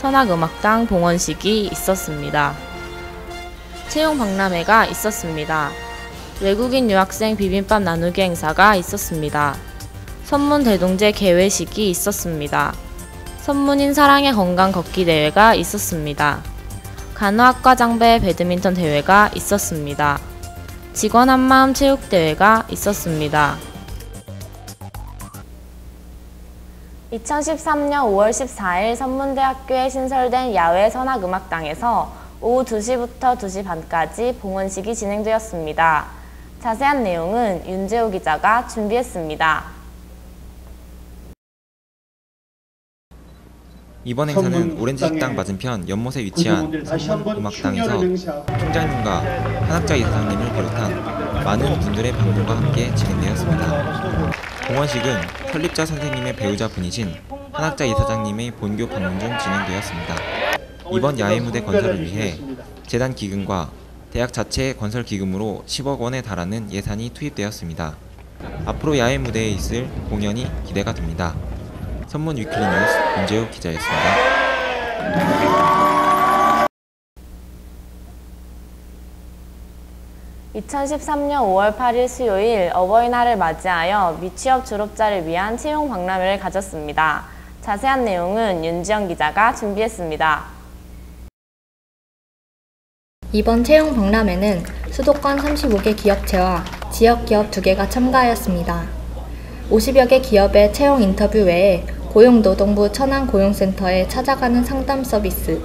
선악음악당 봉헌식이 있었습니다. 채용 박람회가 있었습니다. 외국인 유학생 비빔밥 나누기 행사가 있었습니다. 선문 대동제 개회식이 있었습니다. 선문인 사랑의 건강 걷기 대회가 있었습니다. 간호학과 장배 배드민턴 대회가 있었습니다. 직원 한마음 체육 대회가 있었습니다. 2013년 5월 14일 선문대학교에 신설된 야외 선악음악당에서 오후 2시부터 2시 반까지 봉헌식이 진행되었습니다. 자세한 내용은 윤재호 기자가 준비했습니다. 이번 행사는 오렌지 식당 맞은편 연못에 위치한 선문음악당에서 총장님과 한학자 이사장님을 비롯한 많은 분들의 방문과 함께 진행되었습니다. 봉헌식은 설립자 선생님의 배우자분이신 한학자 이사장님의 본교 방문 중 진행되었습니다. 이번 야외 무대 건설을 위해 재단 기금과 대학 자체의 건설 기금으로 10억 원에 달하는 예산이 투입되었습니다. 앞으로 야외 무대에 있을 공연이 기대가 됩니다. 선문 위클리 뉴스 윤재호 기자였습니다. (2013년 5월 8일) 수요일 어버이날을 맞이하여 미취업 졸업자를 위한 채용 박람회를 가졌습니다. 자세한 내용은 윤지영 기자가 준비했습니다. 이번 채용 박람회는 수도권 35개 기업체와 지역 기업 2개가 참가하였습니다. 50여 개 기업의 채용 인터뷰 외에 고용노동부 천안고용센터에 찾아가는 상담 서비스,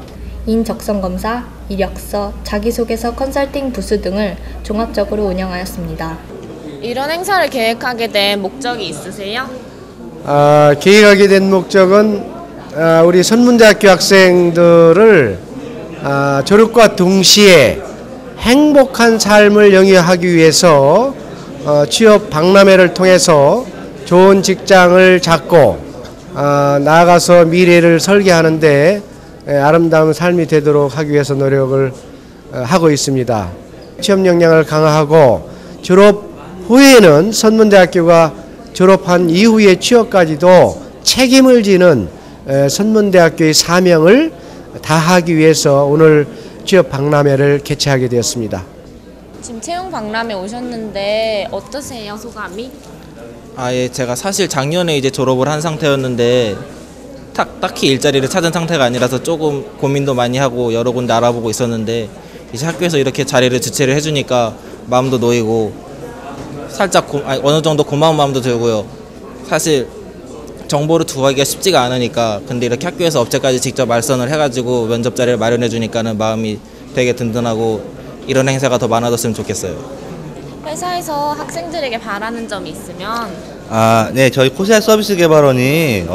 인적성검사, 이력서, 자기소개서 컨설팅 부스 등을 종합적으로 운영하였습니다. 이런 행사를 계획하게 된 목적이 있으세요? 계획하게 된 목적은 우리 선문대학교 학생들을 졸업과 동시에 행복한 삶을 영위하기 위해서 취업 박람회를 통해서 좋은 직장을 잡고 나아가서 미래를 설계하는데 아름다운 삶이 되도록 하기 위해서 노력을 하고 있습니다. 취업 역량을 강화하고 졸업 후에는 선문대학교가 졸업한 이후의 취업까지도 책임을 지는 선문대학교의 사명을 다하기 위해서 오늘 취업 박람회를 개최하게 되었습니다. 지금 채용 박람회 오셨는데 어떠세요, 소감이? 예, 제가 사실 작년에 이제 졸업을 한 상태였는데 딱히 일자리를 찾은 상태가 아니라서 조금 고민도 많이 하고 여러 군데 알아보고 있었는데 이제 학교에서 이렇게 자리를 주최를 해주니까 마음도 놓이고 살짝 어느 정도 고마운 마음도 들고요. 사실 정보를 구하기가 쉽지가 않으니까 근데 이렇게 학교에서 업체까지 직접 알선을 해가지고 면접 자리를 마련해 주니까는 마음이 되게 든든하고 이런 행사가 더 많아졌으면 좋겠어요. 회사에서 학생들에게 바라는 점이 있으면? 네, 저희 코시아 서비스 개발원이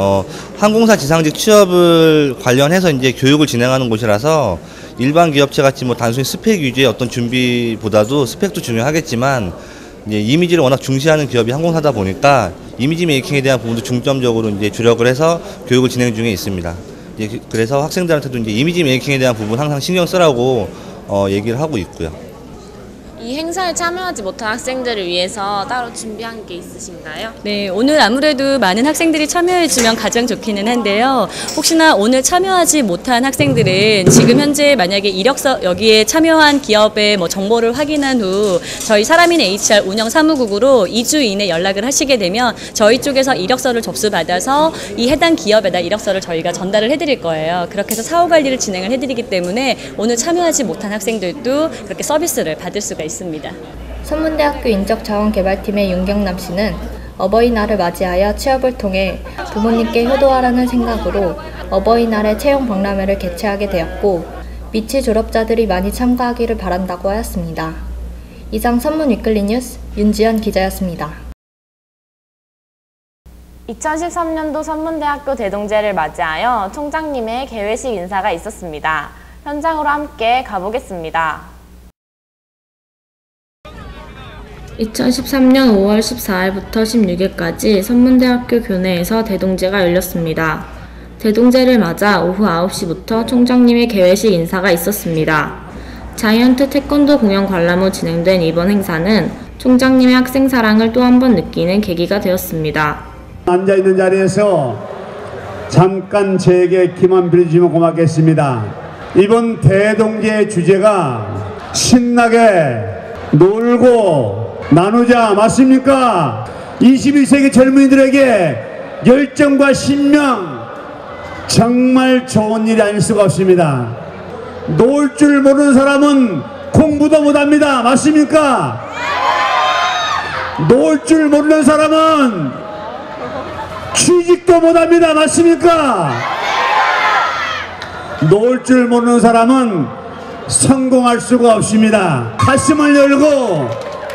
항공사 지상직 취업을 관련해서 이제 교육을 진행하는 곳이라서 일반 기업체 같이 뭐 단순히 스펙 위주의 어떤 준비보다도 스펙도 중요하겠지만 이제 이미지를 워낙 중시하는 기업이 항공사다 보니까 이미지 메이킹에 대한 부분도 중점적으로 이제 주력을 해서 교육을 진행 중에 있습니다. 이제 그래서 학생들한테도 이제 이미지 메이킹에 대한 부분 항상 신경 쓰라고 얘기를 하고 있고요. 이 행사에 참여하지 못한 학생들을 위해서 따로 준비한 게 있으신가요? 네, 오늘 아무래도 많은 학생들이 참여해주면 가장 좋기는 한데요. 혹시나 오늘 참여하지 못한 학생들은 지금 현재 만약에 이력서 여기에 참여한 기업의 정보를 확인한 후 저희 사람인 HR 운영 사무국으로 2주 이내 연락을 하시게 되면 저희 쪽에서 이력서를 접수받아서 이 해당 기업에다 이력서를 저희가 전달을 해드릴 거예요. 그렇게 해서 사후 관리를 진행을 해드리기 때문에 오늘 참여하지 못한 학생들도 그렇게 서비스를 받을 수가 있습니다. 선문대학교 인적자원개발팀의 윤경남 씨는 어버이날을 맞이하여 취업을 통해 부모님께 효도하라는 생각으로 어버이날에 채용 박람회를 개최하게 되었고 미취 졸업자들이 많이 참가하기를 바란다고 하였습니다. 이상 선문 위클리 뉴스 윤지연 기자였습니다. 2013년도 선문대학교 대동제를 맞이하여 총장님의 개회식 인사가 있었습니다. 현장으로 함께 가보겠습니다. 2013년 5월 14일부터 16일까지 선문대학교 교내에서 대동제가 열렸습니다. 대동제를 맞아 오후 9시부터 총장님의 개회식 인사가 있었습니다. 자이언트 태권도 공연 관람 후 진행된 이번 행사는 총장님의 학생 사랑을 또 한 번 느끼는 계기가 되었습니다. 앉아있는 자리에서 잠깐 제게 기만 빌려주시면 고맙겠습니다. 이번 대동제 주제가 신나게 놀고 나누자 맞습니까? 21세기 젊은이들에게 열정과 신명 정말 좋은 일이 아닐 수가 없습니다. 놀 줄 모르는 사람은 공부도 못합니다. 맞습니까? 놀 줄 모르는 사람은 취직도 못합니다. 맞습니까? 놀 줄 모르는 사람은 성공할 수가 없습니다. 가슴을 열고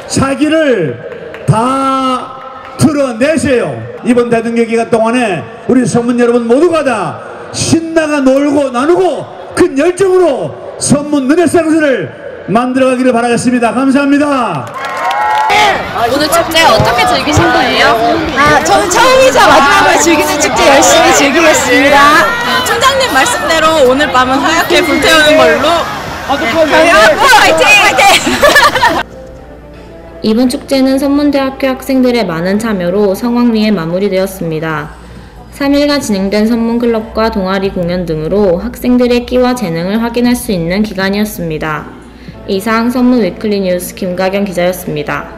자기를 다 드러내세요. 이번 대동제 기간 동안에 우리 선문 여러분 모두가 다 신나가 놀고 나누고 큰 열정으로 선문 르네상스를 만들어가기를 바라겠습니다. 감사합니다. 오늘 축제 어떻게 즐기신 거예요? 저는 처음이자 마지막으로 즐기는 축제 열심히 즐기겠습니다. 총장님 말씀대로 오늘 밤은 하얗게 불태우는 걸로. 화이팅! 화이팅! 이번 축제는 선문대학교 학생들의 많은 참여로 성황리에 마무리되었습니다. 3일간 진행된 선문클럽과 동아리 공연 등으로 학생들의 끼와 재능을 확인할 수 있는 기간이었습니다. 이상 선문 위클리 뉴스 김가경 기자였습니다.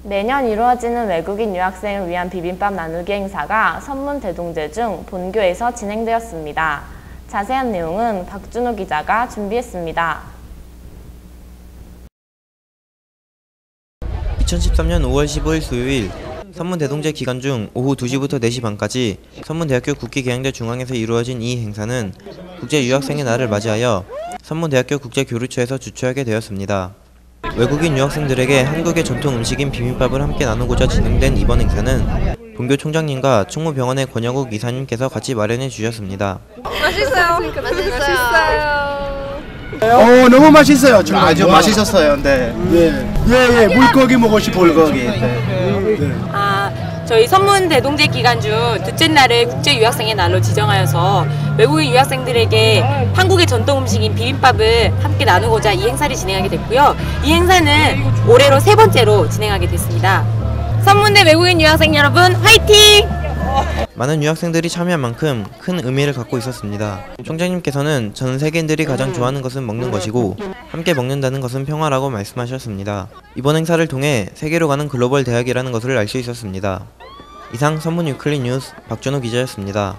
매년 이루어지는 외국인 유학생을 위한 비빔밥 나누기 행사가 선문 대동제 중 본교에서 진행되었습니다. 자세한 내용은 박준호 기자가 준비했습니다. 2013년 5월 15일 수요일 선문대동제 기간 중 오후 2시부터 4시 반까지 선문대학교 국기계양대 중앙에서 이루어진 이 행사는 국제유학생의 날을 맞이하여 선문대학교 국제교류처에서 주최하게 되었습니다. 외국인 유학생들에게 한국의 전통 음식인 비빔밥을 함께 나누고자 진행된 이번 행사는 본교 총장님과 충무병원의 권영욱 이사님께서 같이 마련해 주셨습니다. 맛있어요. 너무 맛있어요. 아주 맛있었어요. 네. 예, 물고기 먹고 싶어요. 물고기. 저희 선문 대동제 기간 중 둘째 날을 국제 유학생의 날로 지정하여서 외국인 유학생들에게 한국의 전통 음식인 비빔밥을 함께 나누고자 이 행사를 진행하게 됐고요. 이 행사는 올해로 3번째로 진행하게 됐습니다. 선문대 외국인 유학생 여러분 화이팅! 많은 유학생들이 참여한 만큼 큰 의미를 갖고 있었습니다. 총장님께서는 전 세계인들이 가장 좋아하는 것은 먹는 것이고 함께 먹는다는 것은 평화라고 말씀하셨습니다. 이번 행사를 통해 세계로 가는 글로벌 대학이라는 것을 알 수 있었습니다. 이상 선문 위클리 뉴스 박준호 기자였습니다.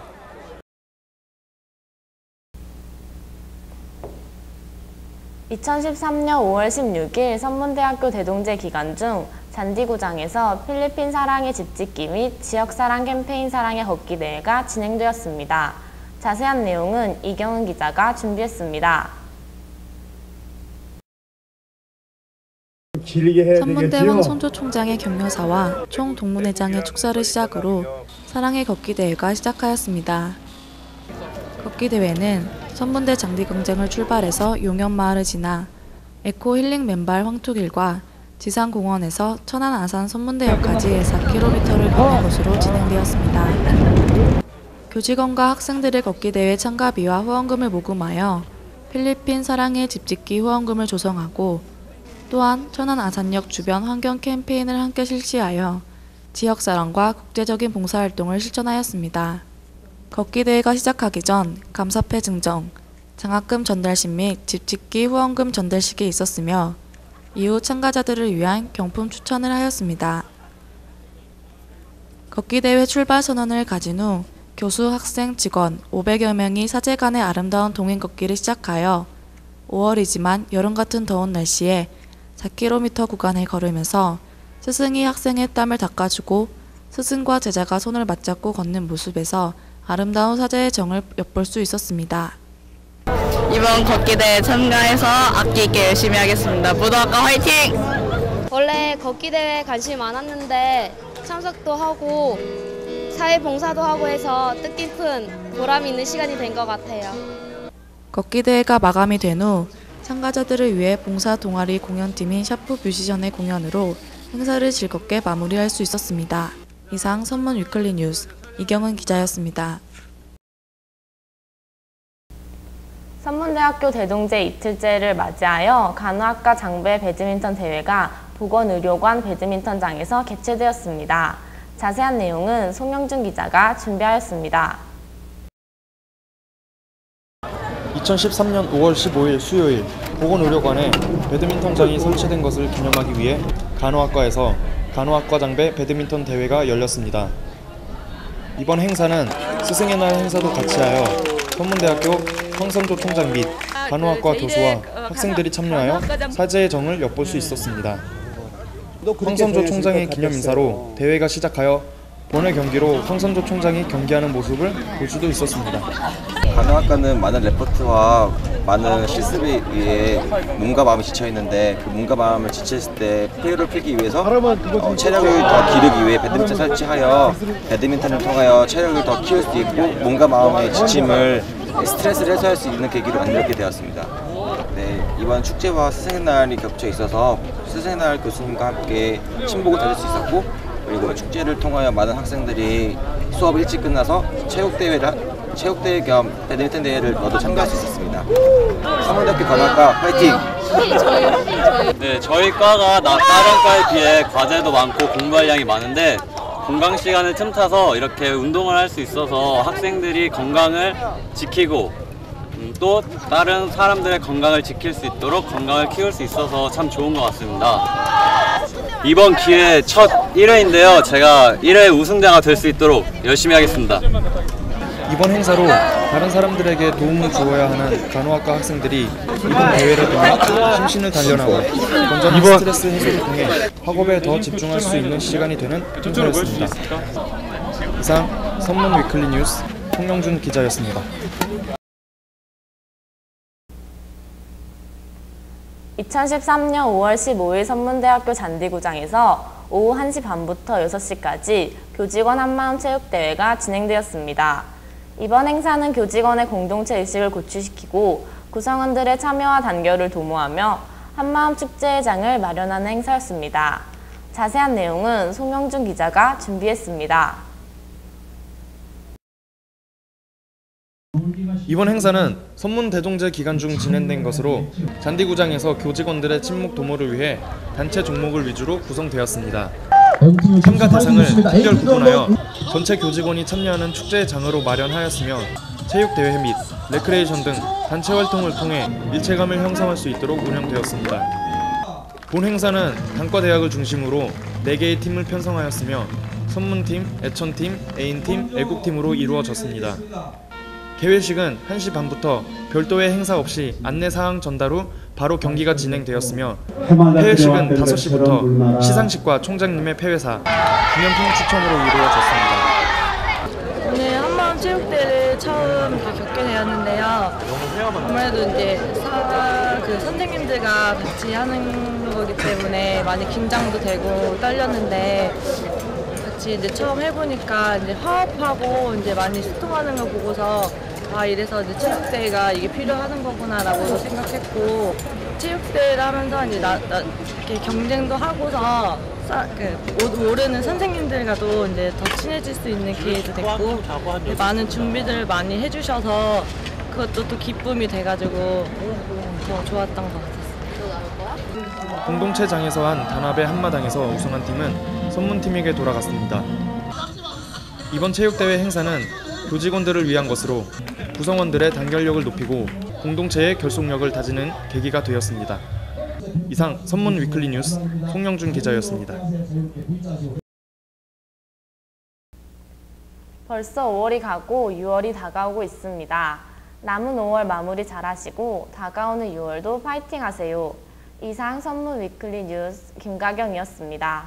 (2013년 5월 16일) 선문대학교 대동제 기간 중 잔디구장에서 필리핀 사랑의 집짓기 및 지역사랑 캠페인 사랑의 걷기 대회가 진행되었습니다. 자세한 내용은 이경은 기자가 준비했습니다. 선문대 황성조 총장의 격려사와 총 동문회장의 축사를 시작으로 사랑의 걷기 대회가 시작하였습니다. 걷기 대회는 선문대 장디경쟁을 출발해서 용현마을을 지나 에코 힐링 맨발 황토길과 지상공원에서 천안 아산 선문대역까지 4km를 걷는 것으로 진행되었습니다. 교직원과 학생들의 걷기 대회 참가비와 후원금을 모금하여 필리핀 사랑의 집짓기 후원금을 조성하고 또한 천안 아산역 주변 환경 캠페인을 함께 실시하여 지역사랑과 국제적인 봉사활동을 실천하였습니다. 걷기 대회가 시작하기 전 감사패 증정, 장학금 전달식 및 집짓기 후원금 전달식이 있었으며 이후 참가자들을 위한 경품 추천을 하였습니다. 걷기 대회 출발 선언을 가진 후 교수, 학생, 직원 500여 명이 사제간의 아름다운 동행 걷기를 시작하여 5월이지만 여름 같은 더운 날씨에 4km 구간을 걸으면서 스승이 학생의 땀을 닦아주고 스승과 제자가 손을 맞잡고 걷는 모습에서 아름다운 사제의 정을 엿볼 수 있었습니다. 이번 걷기대회 참가해서 악기 있게 열심히 하겠습니다. 무도학과 화이팅! 원래 걷기대회에 관심이 많았는데 참석도 하고 사회봉사도 하고 해서 뜻깊은 보람이 있는 시간이 된 것 같아요. 걷기 대회가 마감이 된 후 참가자들을 위해 봉사 동아리 공연팀인 샤프 뮤지션의 공연으로 행사를 즐겁게 마무리할 수 있었습니다. 이상 선문 위클리 뉴스 이경은 기자였습니다. 선문대학교 대동제 이틀째를 맞이하여 간호학과 장배 배드민턴 대회가 보건의료관 배드민턴장에서 개최되었습니다. 자세한 내용은 송영준 기자가 준비하였습니다. 2013년 5월 15일 수요일 보건의료관에 배드민턴장이 설치된 것을 기념하기 위해 간호학과에서 간호학과장배 배드민턴 대회가 열렸습니다. 이번 행사는 스승의 날 행사도 같이 하여 선문대학교 황선조 총장 및 간호학과 교수와 학생들이 참여하여 사제의 정을 엿볼 수 있었습니다. 황선조 총장의 기념 인사로 대회가 시작하여 본회 경기로 황선조 총장이 경기하는 모습을 볼 수도 있었습니다. 간호학과는 많은 레포트와 많은 실습에 의해 몸과 마음이 지쳐있는데 그 몸과 마음을 지쳤을 때 피로를 풀기 위해서 체력을 더 기르기 위해 배드민턴 설치하여 배드민턴을 통하여 체력을 더 키울 수 있고 몸과 마음의 지침을 스트레스를 해소할 수 있는 계기로 만들게 되었습니다. 네, 이번 축제와 스승의 날이 겹쳐 있어서 스승의 날 교수님과 함께 친목을 다질 수 있었고 그리고 축제를 통하여 많은 학생들이 수업을 일찍 끝나서 체육대회 겸 배드민턴 대회를 모두 참가할 수 있었습니다. 선문대학교 간호학과 파이팅! 네, 저희 과가 다른 과에 비해 과제도 많고 공부할 양이 많은데 공강 시간을 틈타서 이렇게 운동을 할 수 있어서 학생들이 건강을 지키고 또 다른 사람들의 건강을 지킬 수 있도록 건강을 키울 수 있어서 참 좋은 것 같습니다. 이번 기회 첫 1회인데요. 제가 1회 우승자가 될 수 있도록 열심히 하겠습니다. 이번 행사로 다른 사람들에게 도움을 주어야 하는 간호학과 학생들이 이번 대회를 통해 심신을 단련하고 건전한 스트레스 해소를 통해 학업에 더 집중할 수 있는 시간이 되는 행사였습니다. 이상 선문 위클리 뉴스 송영준 기자였습니다. 2013년 5월 15일 선문대학교 잔디구장에서 오후 1시 반부터 6시까지 교직원 한마음 체육대회가 진행되었습니다. 이번 행사는 교직원의 공동체 의식을 고취시키고 구성원들의 참여와 단결을 도모하며 한마음 축제의 장을 마련하는 행사였습니다. 자세한 내용은 송영준 기자가 준비했습니다. 이번 행사는 선문대동제 기간 중 진행된 것으로 잔디구장에서 교직원들의 친목 도모를 위해 단체 종목을 위주로 구성되었습니다. 참가 대상을 팀별 구분하여 전체 교직원이 참여하는 축제의 장으로 마련하였으며 체육대회 및 레크레이션 등 단체 활동을 통해 일체감을 형성할 수 있도록 운영되었습니다. 본 행사는 단과대학을 중심으로 4개의 팀을 편성하였으며 선문팀, 애천팀, 애인팀, 애국팀으로 이루어졌습니다. 개회식은 1시 반부터 별도의 행사 없이 안내사항 전달 후 바로 경기가 진행되었으며 폐회식은 5시부터 시상식과 총장님의 폐회사, 기념품 추첨으로 이루어졌습니다. 오늘 한마음 체육대회를 처음 다 겪게 되었는데요. 아무래도 이제 선생님들과 같이 하는 거기 때문에 많이 긴장도 되고 떨렸는데 같이 이제 처음 해보니까 이제 화합하고 이제 많이 소통하는 걸 보고서 이래서 이제 체육대회가 이게 필요하는 거구나라고 생각했고 체육대회를 하면서 이제 이렇게 경쟁도 하고서 모르는 선생님들과도 이제 더 친해질 수 있는 기회도 됐고 많은 준비들을 많이 해주셔서 그것도 또 기쁨이 돼가지고 더 좋았던 것 같았어요. 공동체장에서 한 단합의 한마당에서 우승한 팀은 선문팀에게 돌아갔습니다. 이번 체육대회 행사는 교직원들을 위한 것으로 구성원들의 단결력을 높이고 공동체의 결속력을 다지는 계기가 되었습니다. 이상 선문 위클리 뉴스 송영준 기자였습니다. 벌써 5월이 가고 6월이 다가오고 있습니다. 남은 5월 마무리 잘하시고 다가오는 6월도 파이팅 하세요. 이상 선문 위클리 뉴스 김가경이었습니다.